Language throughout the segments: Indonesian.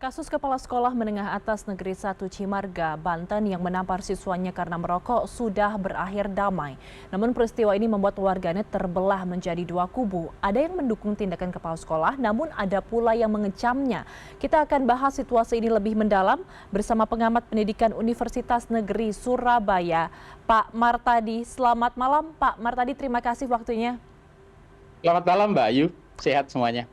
Kasus kepala sekolah menengah atas Negeri 1 Cimarga, Banten yang menampar siswanya karena merokok sudah berakhir damai. Namun peristiwa ini membuat warganet terbelah menjadi dua kubu. Ada yang mendukung tindakan kepala sekolah, namun ada pula yang mengecamnya. Kita akan bahas situasi ini lebih mendalam bersama pengamat pendidikan Universitas Negeri Surabaya, Pak Martadi. Selamat malam, Pak Martadi. Terima kasih waktunya. Selamat malam Mbak Ayu, sehat semuanya.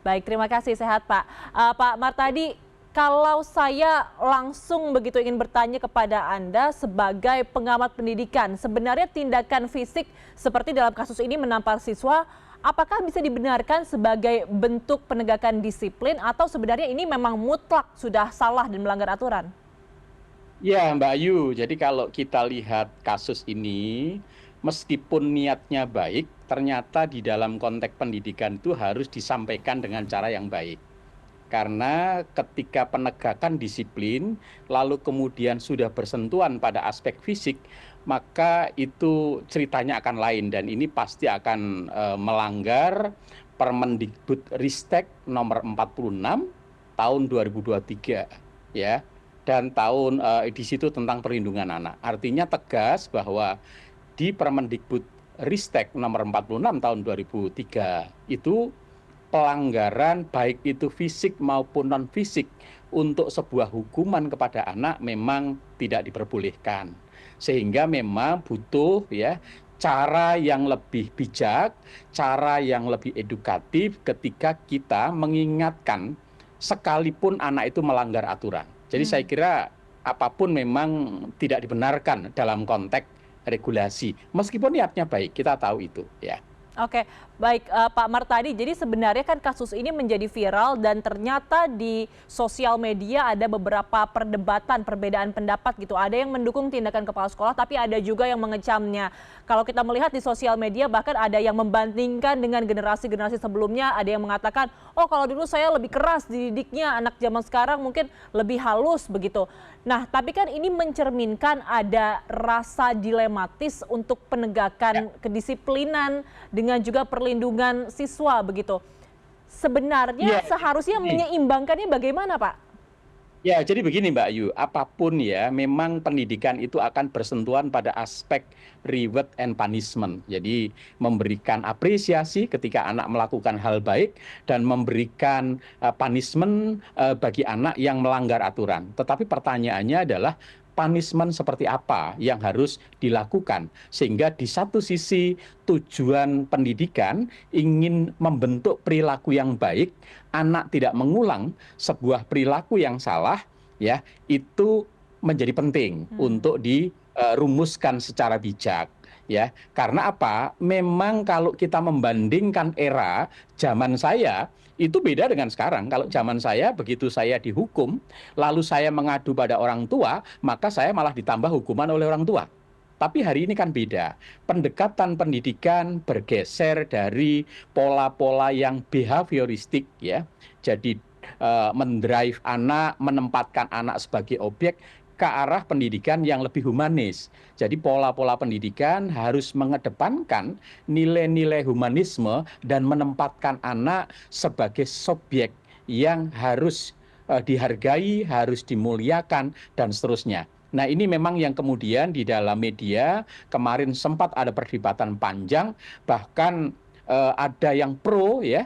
Baik, terima kasih. Sehat, Pak. Pak Martadi, kalau saya langsung begitu ingin bertanya kepada Anda sebagai pengamat pendidikan, sebenarnya tindakan fisik seperti dalam kasus ini menampar siswa, apakah bisa dibenarkan sebagai bentuk penegakan disiplin atau sebenarnya ini memang mutlak sudah salah dan melanggar aturan? Ya Mbak Ayu, jadi kalau kita lihat kasus ini, meskipun niatnya baik, ternyata di dalam konteks pendidikan itu harus disampaikan dengan cara yang baik. Karena ketika penegakan disiplin, lalu kemudian sudah bersentuhan pada aspek fisik, maka itu ceritanya akan lain dan ini pasti akan melanggar Permendikbud-Ristek nomor 46 tahun 2023 ya. Dan tahun di situ tentang perlindungan anak. Artinya tegas bahwa di Permendikbud-Ristek nomor 46 tahun 2003 itu pelanggaran baik itu fisik maupun non fisik untuk sebuah hukuman kepada anak memang tidak diperbolehkan. Sehingga memang butuh ya cara yang lebih bijak, cara yang lebih edukatif ketika kita mengingatkan sekalipun anak itu melanggar aturan. Jadi saya kira apapun memang tidak dibenarkan dalam konteks regulasi. Meskipun niatnya baik, kita tahu itu ya. Oke, baik Pak Martadi. Jadi sebenarnya kan kasus ini menjadi viral dan ternyata di sosial media ada beberapa perdebatan, perbedaan pendapat gitu. Ada yang mendukung tindakan kepala sekolah, tapi ada juga yang mengecamnya. Kalau kita melihat di sosial media bahkan ada yang membandingkan dengan generasi-generasi sebelumnya. Ada yang mengatakan, oh kalau dulu saya lebih keras didiknya, anak zaman sekarang mungkin lebih halus begitu. Nah, tapi kan ini mencerminkan ada rasa dilematis untuk penegakan kedisiplinan dengan juga perlindungan siswa begitu. Sebenarnya seharusnya menyeimbangkannya bagaimana, Pak? Ya, jadi begini Mbak Ayu, apapun ya, memang pendidikan itu akan bersentuhan pada aspek reward and punishment. Jadi memberikan apresiasi ketika anak melakukan hal baik dan memberikan punishment bagi anak yang melanggar aturan. Tetapi pertanyaannya adalah punishment seperti apa yang harus dilakukan sehingga di satu sisi tujuan pendidikan ingin membentuk perilaku yang baik, anak tidak mengulang sebuah perilaku yang salah ya, itu menjadi penting untuk dirumuskan secara bijak ya. Karena apa? Memang kalau kita membandingkan era zaman saya itu beda dengan sekarang. Kalau zaman saya begitu saya dihukum, lalu saya mengadu pada orang tua, maka saya malah ditambah hukuman oleh orang tua. Tapi hari ini kan beda. Pendekatan pendidikan bergeser dari pola-pola yang behavioristik ya. Jadi mendrive anak, menempatkan anak sebagai objek ke arah pendidikan yang lebih humanis. Jadi pola-pola pendidikan harus mengedepankan nilai-nilai humanisme dan menempatkan anak sebagai subjek yang harus dihargai, harus dimuliakan, dan seterusnya. Nah, ini memang yang kemudian di dalam media kemarin sempat ada perdebatan panjang, bahkan ada yang pro ya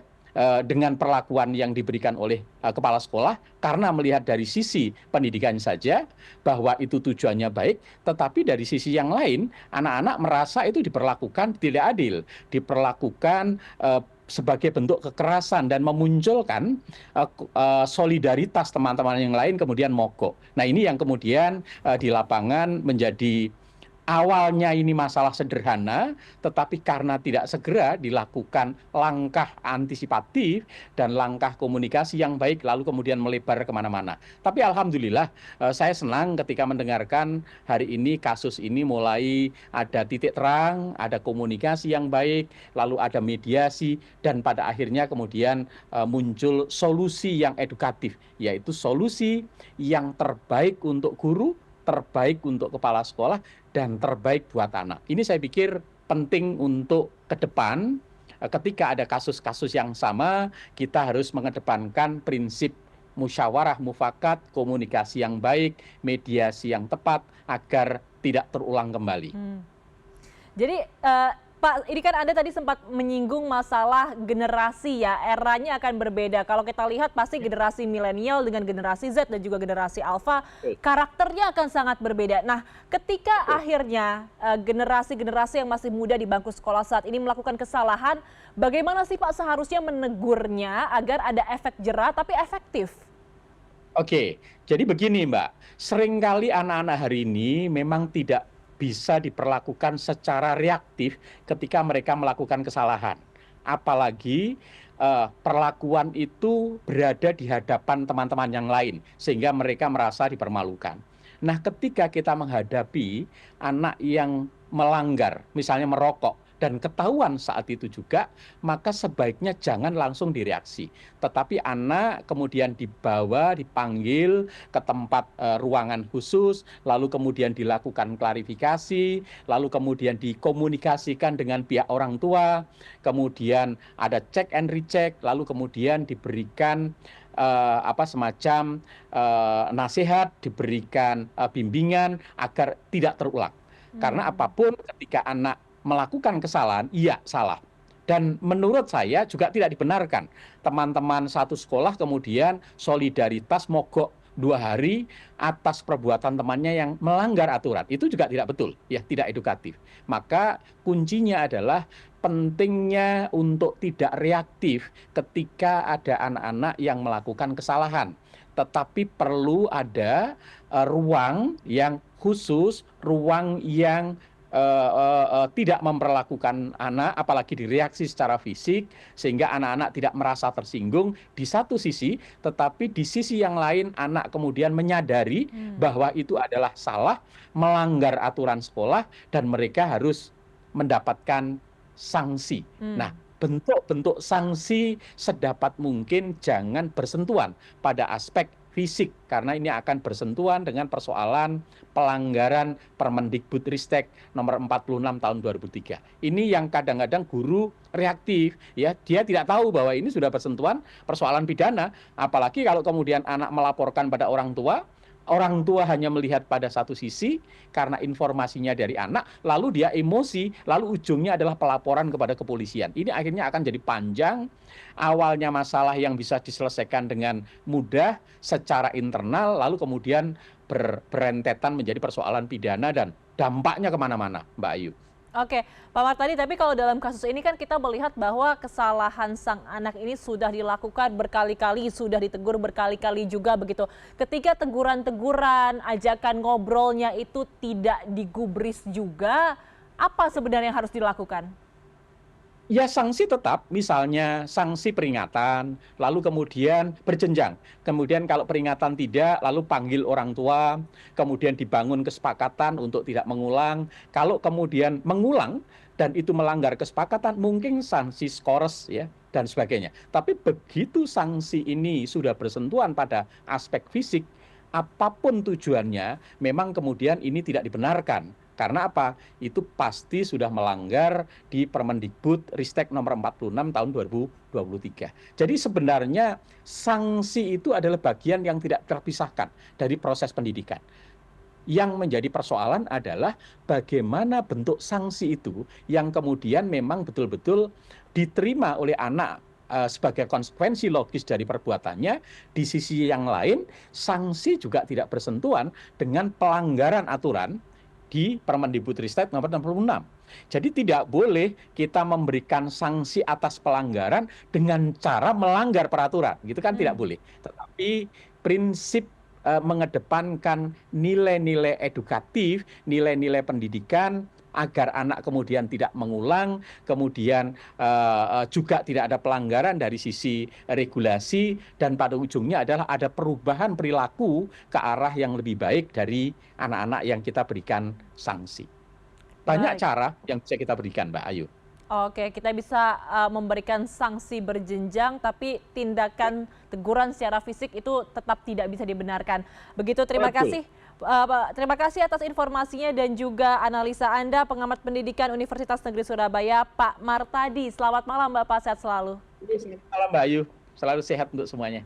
dengan perlakuan yang diberikan oleh kepala sekolah karena melihat dari sisi pendidikan saja bahwa itu tujuannya baik, tetapi dari sisi yang lain anak-anak merasa itu diperlakukan tidak adil, diperlakukan sebagai bentuk kekerasan dan memunculkan solidaritas teman-teman yang lain kemudian mogok. Nah, ini yang kemudian di lapangan menjadi awalnya ini masalah sederhana, tetapi karena tidak segera dilakukan langkah antisipatif dan langkah komunikasi yang baik, lalu kemudian melebar kemana-mana. Tapi alhamdulillah saya senang ketika mendengarkan hari ini kasus ini mulai ada titik terang, ada komunikasi yang baik, lalu ada mediasi, dan pada akhirnya kemudian muncul solusi yang edukatif, yaitu solusi yang terbaik untuk guru, terbaik untuk kepala sekolah, dan terbaik buat anak. Ini saya pikir penting untuk ke depan ketika ada kasus-kasus yang sama, kita harus mengedepankan prinsip musyawarah mufakat, komunikasi yang baik, mediasi yang tepat agar tidak terulang kembali. Jadi Pak, ini kan Anda tadi sempat menyinggung masalah generasi ya, eranya akan berbeda. Kalau kita lihat pasti generasi milenial dengan generasi Z dan juga generasi Alpha, karakternya akan sangat berbeda. Nah, ketika akhirnya generasi-generasi yang masih muda di bangku sekolah saat ini melakukan kesalahan, bagaimana sih Pak seharusnya menegurnya agar ada efek jera tapi efektif? Oke, jadi begini Mbak, seringkali anak-anak hari ini memang tidak bisa diperlakukan secara reaktif ketika mereka melakukan kesalahan. Apalagi perlakuan itu berada di hadapan teman-teman yang lain, sehingga mereka merasa dipermalukan. Nah, ketika kita menghadapi anak yang melanggar, misalnya merokok, dan ketahuan saat itu juga, maka sebaiknya jangan langsung direaksi. Tetapi anak kemudian dibawa, dipanggil ke tempat ruangan khusus, lalu kemudian dilakukan klarifikasi, lalu kemudian dikomunikasikan dengan pihak orang tua, kemudian ada check and recheck, lalu kemudian diberikan semacam nasihat, diberikan bimbingan agar tidak terulang. Karena apapun ketika anak melakukan kesalahan, iya salah. Dan menurut saya juga tidak dibenarkan. Teman-teman satu sekolah kemudian solidaritas mogok 2 hari atas perbuatan temannya yang melanggar aturan. Itu juga tidak betul, ya tidak edukatif. Maka kuncinya adalah pentingnya untuk tidak reaktif ketika ada anak-anak yang melakukan kesalahan. Tetapi perlu ada ruang yang khusus, ruang yang tidak memperlakukan anak, apalagi direaksi secara fisik, sehingga anak-anak tidak merasa tersinggung di satu sisi, tetapi di sisi yang lain anak kemudian menyadari bahwa itu adalah salah, melanggar aturan sekolah, dan mereka harus mendapatkan sanksi. Nah, bentuk-bentuk sanksi sedapat mungkin jangan bersentuhan pada aspek fisik, karena ini akan bersentuhan dengan persoalan pelanggaran Permendikbudristek nomor 46 tahun 2003. Ini yang kadang-kadang guru reaktif, ya, dia tidak tahu bahwa ini sudah bersentuhan persoalan pidana, apalagi kalau kemudian anak melaporkan pada orang tua hanya melihat pada satu sisi karena informasinya dari anak, lalu dia emosi, lalu ujungnya adalah pelaporan kepada kepolisian. Ini akhirnya akan jadi panjang, awalnya masalah yang bisa diselesaikan dengan mudah secara internal, lalu kemudian berentetan menjadi persoalan pidana dan dampaknya kemana-mana, Mbak Ayu. Oke, Pak Martadi, tapi kalau dalam kasus ini kan kita melihat bahwa kesalahan sang anak ini sudah dilakukan berkali-kali, sudah ditegur berkali-kali juga begitu. Ketika teguran-teguran, ajakan ngobrolnya itu tidak digubris juga, apa sebenarnya yang harus dilakukan? Ya sanksi tetap, misalnya sanksi peringatan, lalu kemudian berjenjang. Kemudian kalau peringatan tidak, lalu panggil orang tua, kemudian dibangun kesepakatan untuk tidak mengulang. Kalau kemudian mengulang dan itu melanggar kesepakatan, mungkin sanksi skores ya dan sebagainya. Tapi begitu sanksi ini sudah bersentuhan pada aspek fisik, apapun tujuannya, memang kemudian ini tidak dibenarkan. Karena apa? Itu pasti sudah melanggar di Permendikbudristek nomor 46 tahun 2023. Jadi sebenarnya sanksi itu adalah bagian yang tidak terpisahkan dari proses pendidikan. Yang menjadi persoalan adalah bagaimana bentuk sanksi itu yang kemudian memang betul-betul diterima oleh anak sebagai konsekuensi logis dari perbuatannya. Di sisi yang lain, sanksi juga tidak bersentuhan dengan pelanggaran aturan di Permendikbudristek nomor 66. Jadi tidak boleh kita memberikan sanksi atas pelanggaran dengan cara melanggar peraturan, gitu kan tidak boleh. Tetapi prinsip mengedepankan nilai-nilai edukatif, nilai-nilai pendidikan agar anak kemudian tidak mengulang, kemudian juga tidak ada pelanggaran dari sisi regulasi, dan pada ujungnya adalah ada perubahan perilaku ke arah yang lebih baik dari anak-anak yang kita berikan sanksi. Banyak cara yang bisa kita berikan, Mbak Ayu. Oke, kita bisa memberikan sanksi berjenjang, tapi tindakan teguran secara fisik itu tetap tidak bisa dibenarkan. Begitu, terima kasih. Terima kasih atas informasinya dan juga analisa Anda, pengamat pendidikan Universitas Negeri Surabaya, Pak Martadi. Selamat malam Bapak, sehat selalu. Selamat malam Mbak Ayu, selalu sehat untuk semuanya.